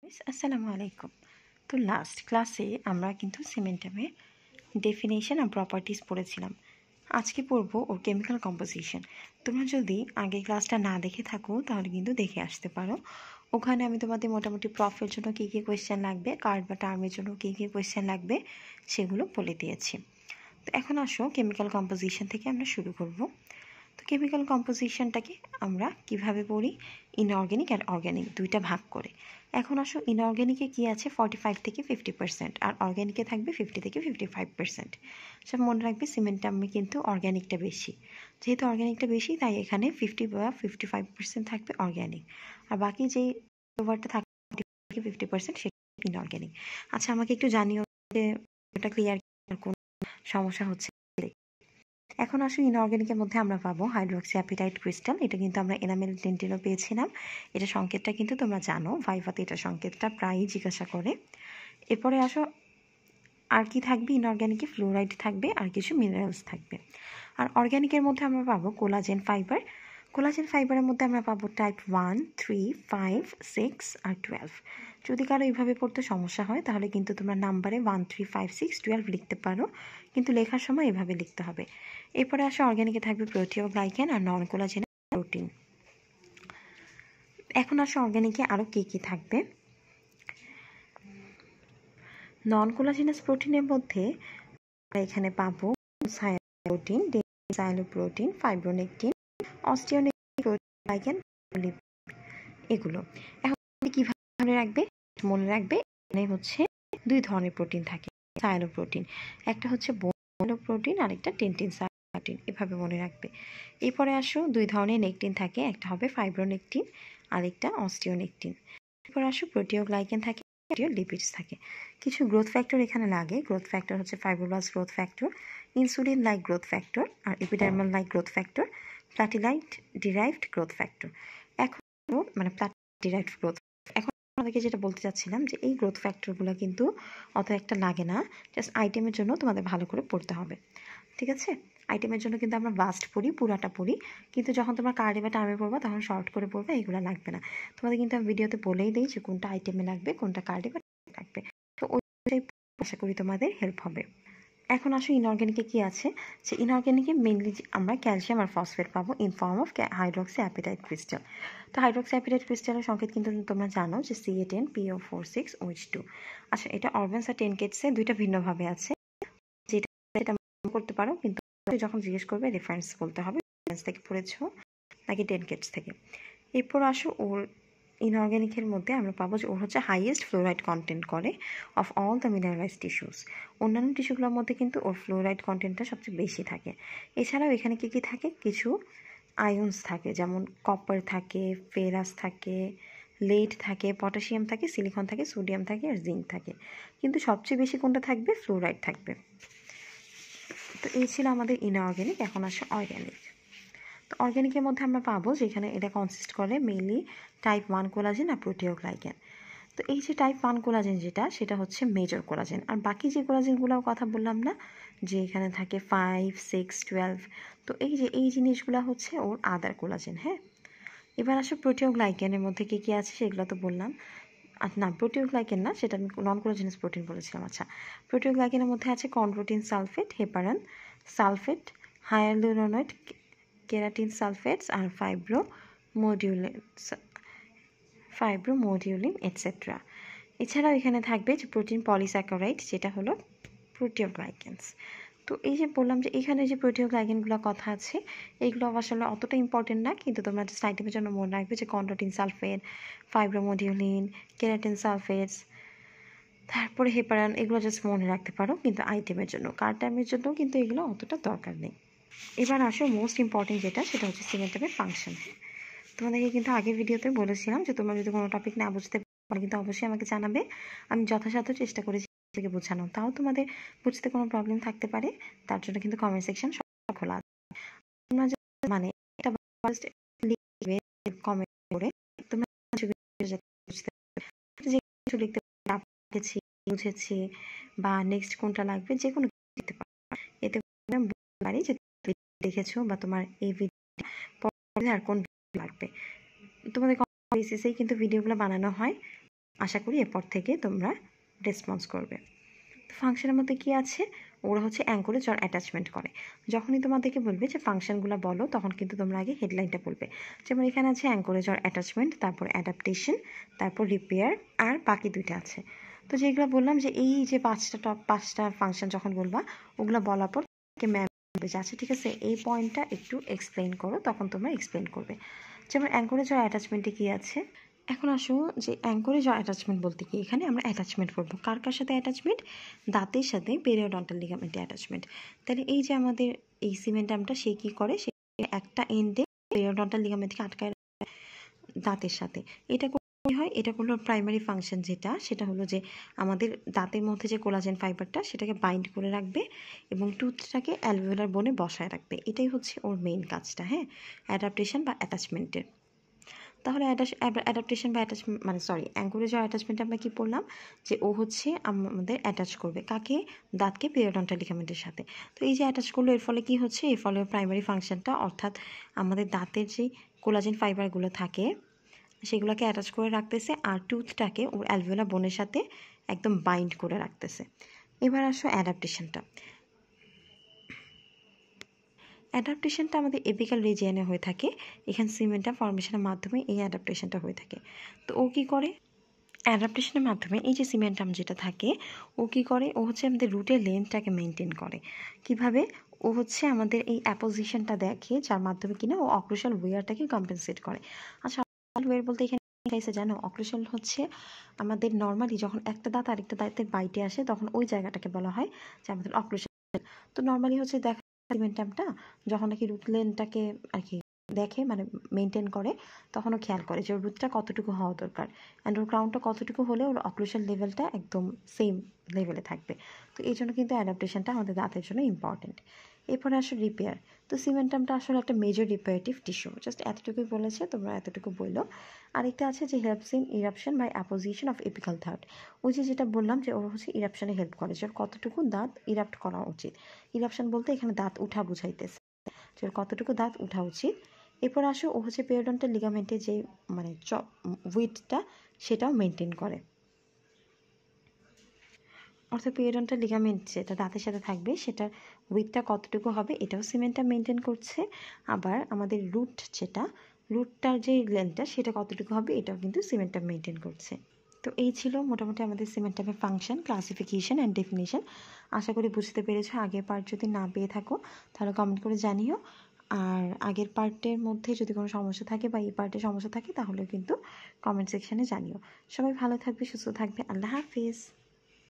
আসসালামু আলাইকুম। তো লাস্ট ক্লাসে আমরা কিন্তু সিমেন্টামের ডেফিনেশন আর প্রপার্টিজ পড়েছিলাম। আজকে পড়বো ওর কেমিক্যাল কম্পোজিশন। তোমরা যদি আগে ক্লাসটা না দেখে থাকো তাহলে কিন্তু দেখে আসতে পারো। ওখানে আমি তোমাদের মোটামুটি প্রফের জন্য কী কী কোয়েশ্চেন লাগবে, কার্ড বা টার্মের জন্য কী কী কোয়েশ্চেন লাগবে সেগুলো বলে দিয়েছি। তো এখন আসো কেমিক্যাল কম্পোজিশন থেকে আমরা শুরু করব। তো কেমিক্যাল কম্পোজিশনটাকে আমরা কিভাবে পড়ি, ইনঅর্গ্যানিক আর অর্গ্যানিক দুইটা ভাগ করে। এখন আসো ইনঅর্গ্যানিকে কী আছে 45 থেকে 50% আর অর্গ্যানিকে থাকবে 50 থেকে 55%। সব মনে রাখবে সিমেন্টামে কিন্তু অর্গ্যানিকটা বেশি, যেহেতু অর্গ্যানিকটা বেশি তাই এখানে 50 বা 55% থাকবে অর্গ্যানিক, আর বাকি যেই ওভারটা থাকবে 50% সেটা ইনঅর্গ্যানিক। আচ্ছা আমাকে একটু জানিও যে এটা ক্লিয়ার, কোন সমস্যা হচ্ছে। এখন আসো ইনঅর্গ্যানিকের মধ্যে আমরা পাবো হাইড্রোক্সি অ্যাপিটাইট ক্রিস্টাল। এটা কিন্তু আমরা এনামেল টেন্টিনও পেয়েছিলাম। এটা সংকেতটা কিন্তু তোমরা জানো, ভাইভাতে এটা সংকেতটা প্রায়ই জিজ্ঞাসা করে। এরপরে আসো আর কি থাকবে ইনঅর্গ্যানিকে, ফ্লোরাইড থাকবে আর কিছু মিনারেলস থাকবে। আর অর্গ্যানিকের মধ্যে আমরা পাবো কোলাজেন ফাইবার। কোলাজেন ফাইবারের মধ্যে আমরা পাবো টাইপ 1, 3, 5, 6 আর 12। যদি কারো এইভাবে পড়তে সমস্যা হয় তাহলে কিন্তু তোমরা নাম্বারে 1, 3, 5, 6, 12 লিখতে পারো, কিন্তু লেখার সময় এভাবে লিখতে হবে। এরপরে আসো অর্গ্যানিকে থাকবে প্রোটিওগ্লাইকেন আর নন কোলাজেন প্রোটিন। এখন আসো অর্গ্যানিকে আরও কী কী থাকবে। নন কোলাজিনাস প্রোটিনের মধ্যে এখানে পাবো প্রোটিন, প্রোটিন, ফাইব্রোনেকটিন, অস্টিওনেকটিন, এগুলো। এখন কিভাবে মনে রাখবে? মনে রাখবে এখানে হচ্ছে দুই ধরনের প্রোটিন থাকে সায়ানোপ্রোটিন, একটা হচ্ছে প্রোটিন আর একটা টেন্টিন প্রোটিন, এভাবে মনে রাখবে। এরপরে আসো দুই ধরনের নেকটিন থাকে, একটা হবে ফাইব্রোনেকটিন আর একটা অস্টিওনেকটিন। এরপর আসো প্রোটিওগ্লাইকেন থাকে, লিপিডস থাকে। কিছু গ্রোথ ফ্যাক্টর এখানে লাগে। গ্রোথ ফ্যাক্টর হচ্ছে fibroblast growth factor, insulin like growth factor আর epidermal like growth factor, platelet derived growth factor. এখন মানে ডিরাইভড গ্রোথ, এখন আমাদেরকে যেটা বলতে চাচ্ছিলাম যে এই গ্রোথ ফ্যাক্টরগুলো কিন্তু অত একটা লাগে না, জাস্ট আইটেমের জন্য তোমাদের ভালো করে পড়তে হবে, ঠিক আছে? আইটেমের জন্য কিন্তু আমরা ভাস্ট পড়ি, পুরাটা পড়ি, কিন্তু যখন তোমরা কার্ডে বা টার্মে পড়বা তখন শর্ট করে পড়বে, এগুলো লাগবে না। তোমাদের কিন্তু আমি ভিডিওতে বলেই দিই যে কোনটা আইটেমে লাগবে, কোনটা কার্ডে বা লাগবে। তো ওইটাই আশা করি তোমাদের হেল্প হবে। এখন আসো ইনঅর্গ্যানিকে কি আছে, যে ইনঅর্গ্যানিকে মেনলি আমরা ক্যালসিয়াম আর ফসফেট পাবো in form of hydroxy appetite crystal. তো হাইড্রোক্সি অ্যাপিটাইট ক্রিস্টালের সংকেত কিন্তু তোমরা জানো যে Ca10PO46OH2। আচ্ছা এটা অরগানস আর টেনকেটসে দুইটা ভিন্নভাবে আছে, যেটা করতে পারো, কিন্তু যখন জিজ্ঞেস করবে রেফারেন্স বলতে হবে, রেফারেন্স থেকে পড়েছো নাকি টেনকেটস থেকে। এরপর আসো ওর ইনঅর্গ্যানিকের মধ্যে আমরা পাবো যে ওর হচ্ছে হাইয়েস্ট ফ্লোরাইড কন্টেন্ট করে অফ অল দ্য মিনারেলাইজড টিস্যুস। অন্যান্য টিস্যুগুলোর মধ্যে কিন্তু ওর ফ্লোরাইড কন্টেন্টটা সবচেয়ে বেশি থাকে। এছাড়াও এখানে কী কী থাকে, কিছু আয়ন্স থাকে, যেমন কপার থাকে, ফেরাস থাকে, লেড থাকে, পটাশিয়াম থাকে, সিলিকন থাকে, সোডিয়াম থাকে আর জিঙ্ক থাকে, কিন্তু সবচেয়ে বেশি কোনটা থাকবে? ফ্লোরাইড থাকবে। তো এই ছিল আমাদের ইনঅর্গ্যানিক। এখন আসে অর্গ্যানিক। তো অর্গ্যানিকের মধ্যে আমরা পাবো যেখানে এটা কনসিস্ট করে মেইনলি টাইপ 1 কোলাজেন আর প্রোটিওগ্লাইকেন। তো এই যে টাইপ 1 কোলাজেন যেটা, সেটা হচ্ছে মেজর কোলাজেন, আর বাকি যে কোলাজেনগুলোর কথা বললাম না যে এখানে থাকে 5, 6, 12, তো এই জিনিসগুলো হচ্ছে ওর আদার কোলাজেন। হ্যাঁ, এবার আসো প্রোটিওগ্লাইকেনের মধ্যে কী কী আছে সেগুলো তো বললাম। না, প্রোটিওগ্লাইকেন না, সেটা আমি নন কোলাজেনাস প্রোটিন বলেছিলাম। আচ্ছা, প্রোটিওগ্লাইকেনের মধ্যে আছে কনপ্রোটিন সালফেট, হেপারান সালফেট, হায়ালুরোনেট, কেরাটিন সালফেটস আর ফাইব্রোমোডিউলিন এটসেট্রা। এছাড়াও এখানে থাকবে যে প্রোটিন পলিস্যাকারাইড, যেটা হলো প্রোটিওগ্লাইকেন্স। তো এই যে বললাম যে এখানে যে প্রোটিওগ্লাইকেনগুলোর কথা আছে, এইগুলো আসলে অতটা ইম্পর্টেন্ট না, কিন্তু তোমরা জাস্ট আইটেমের জন্য মনে রাখবে যে কনপ্রোটিন সালফেট, ফাইব্রোমোডিউলিন, কেরাটিন সালফেটস, তারপরে হেপারান, এগুলো জাস্ট মনে রাখতে পারো, কিন্তু আইটেমের জন্য, কার্টামের জন্য কিন্তু এগুলো অতটা দরকার নেই। এবার আসো মোস্ট ইম্পর্টেন্ট যেটা, সেটা হচ্ছে সিমেন্টামের ফাংশন। তোমাদেরকে কিন্তু আগের ভিডিওতে বলেছিলাম যে তোমরা যদি কোনো টপিক না বুঝতে পারো কিন্তু অবশ্যই আমাকে জানাবে, আমি যথাসাধ্য চেষ্টা করেছি থেকে বোঝানো। তাও তোমাদের বুঝতে কোনো প্রবলেম থাকতে পারে, তার জন্য কিন্তু কমেন্ট সেকশন সব খোলা আছে। তোমরা মানে এটা লিখবে কমেন্ট করে, তোমরা যে কিছু লিখতে পেরেছি, বুঝেছি বা নেক্সট কোনটা লাগবে যে কোনো লিখতে পারো। এতে আমি বলতে পারি যে দেখেছো বা তোমার এই ভিডিও আর কোন লাগবে। তোমাদের বেসিসেই কিন্তু ভিডিওগুলো বানানো হয়। আশা করি এরপর থেকে তোমরা রেসপন্স করবে। ফাংশনের মধ্যে কি আছে, ওরা হচ্ছে অ্যাঙ্করেজ আর অ্যাটাচমেন্ট করে। যখনই তোমাদেরকে বলবে যে ফাংশনগুলো বলো, তখন কিন্তু তোমরা আগে হেডলাইনটা বলবে। যেমন এখানে আছে অ্যাঙ্করেজ আর অ্যাটাচমেন্ট, তারপর অ্যাডাপ্টেশন, তারপর রিপেয়ার, আর বাকি দুইটা আছে। তো যেগুলো বললাম যে এই যে পাঁচটা ফাংশন যখন বলবা, ওগুলো বলার পর ম্যাম বলবে যে আচ্ছা ঠিক আছে এই পয়েন্টটা একটু এক্সপ্লেন করো, তখন তোমরা এক্সপ্লেন করবে। যেমন অ্যাঙ্করেজ আর অ্যাটাচমেন্টে কি আছে। এখন আসো যে অ্যাঙ্করেজ আর অ্যাটাচমেন্ট বলতে কি, এখানে আমরা অ্যাটাচমেন্ট করবো কার কার সাথে অ্যাটাচমেন্ট, দাঁতের সাথে পেরিওডন্টাল লিগামেন্টে অ্যাটাচমেন্ট। তাহলে এই যে আমাদের এই সিমেন্টামটা সে কি করে, সে একটা এন্ডে পেরিওডন্টাল লিগামেন্টকে আটকায় দাঁতের সাথে। এটা কি হয়, এটা হলো প্রাইমারি ফাংশন যেটা, সেটা হলো যে আমাদের দাঁতের মধ্যে যে কোলাজেন ফাইবারটা সেটাকে বাইন্ড করে রাখবে এবং টুথটাকে অ্যালভিওলার বোনে বসায় রাখবে। এটাই হচ্ছে ওর মেইন কাজটা, হ্যাঁ, অ্যাডাপ্টেশন বা অ্যাটাচমেন্টের। তাহলে অ্যাডাপ্টেশন বা অ্যাটাচমেন্ট মানে অ্যাঙ্করেজ আর অ্যাটাচমেন্টে আমরা কী বললাম যে ও হচ্ছে আমাদের অ্যাটাচ করবে কাকে, দাঁতকে পেরিওডন্টাল লিগামেন্টের সাথে। তো এই যে অ্যাটাচ করলো, এর ফলে কি হচ্ছে, এর ফলে প্রাইমারি ফাংশনটা অর্থাৎ আমাদের দাঁতের যে কোলাজেন ফাইবারগুলো থাকে সেগুলোকে অ্যাটাচ করে রাখতেছে, আর টুথটাকে ওর অ্যালভিওলার বোনের সাথে একদম বাইন্ড করে রাখতেছে। এবার আসো অ্যাডাপ্টেশনটা। অ্যাডাপ্টেশনটা আমাদের এপিক্যাল রিজিয়নে হয়ে থাকে, এখানে সিমেন্টাম ফর্মেশনের মাধ্যমে এই অ্যাডাপ্টেশনটা হয়ে থাকে। তো ও কী করে, অ্যাডাপ্টেশনের মাধ্যমে এই যে সিমেন্টাম যেটা থাকে ও কী করে, ও হচ্ছে আমাদের রুটের লেন্থটাকে মেনটেন করে। কিভাবে, ও হচ্ছে আমাদের এই অ্যাপোজিশনটা দেখে, যার মাধ্যমে কিনা ও অক্লুশাল ওয়্যারটাকে কম্পেনসেট করে। আচ্ছা ওয়্যার বলতে এখানে চাইছে জানো, অক্লুশাল হচ্ছে আমাদের নর্মালি যখন একটা দাঁত আরেকটা দাঁতের বাইটে আসে তখন ওই জায়গাটাকে বলা হয় যে আমাদের অক্লুশাল। তো নর্মালি হচ্ছে দেখা সিমেন্টামটা যখন নাকি রুট লেনটাকে আর কি দেখে মানে মেনটেন করে, তখনও খেয়াল করে যে ওর রুটটা কতটুকু হওয়া দরকার অ্যান্ড ওর ক্রাউনটা কতটুকু হলে ওর অক্লুশাল লেভেলটা একদম সেম লেভেলে থাকবে। তো এই জন্য কিন্তু অ্যাডাপ্টেশনটা আমাদের দাঁতের জন্য ইম্পর্টেন্ট। এরপরে আসলে রিপেয়ার। তো সিমেন্টামটা আসলে একটা মেজর রিপেয়ারেটিভ টিস্যু, জাস্ট এতটুকুই বলেছে, তোমরা এতটুকু বললো। আরেকটা আছে যে helps in eruption by apposition of apical third. ওই যে যেটা বললাম যে ওর হচ্ছে ইরাপশনে হেল্প করে, যে ওর কতটুকু দাঁত ইরাপ্ট করা উচিত। ইরাপশন বলতে এখানে দাঁত উঠা বুঝাইতেছে, যে ওর কতটুকু দাঁত উঠা উচিত। এরপর আসো ও হচ্ছে পেরিওডন্টাল লিগামেন্টের যে মানে উইডথটা সেটাও মেনটেন করে, অর্থাৎ পেরিওডন্টাল লিগামেন্ট যেটা দাঁতের সাথে থাকবে সেটার উইথটা কতটুকু হবে এটাও সিমেন্টটা মেনটেন করছে। আবার আমাদের রুটটার যে লেন্থটা সেটা কতটুকু হবে এটাও কিন্তু সিমেন্টটা মেনটেন করছে। তো এই ছিল মোটামুটি আমাদের সিমেন্টামের ফাংশন, ক্লাসিফিকেশন অ্যান্ড ডেফিনিশন। আশা করি বুঝতে পেরেছো। আগের পার্ট যদি না পেয়ে থাকো তাহলে কমেন্ট করে জানিও। আর আগের পার্টের মধ্যে যদি কোনো সমস্যা থাকে বা এই পার্টে সমস্যা থাকে তাহলেও কিন্তু কমেন্ট সেকশানে জানিও। সবাই ভালো থাকবে, সুস্থ থাকবে। আল্লাহ হাফিজ।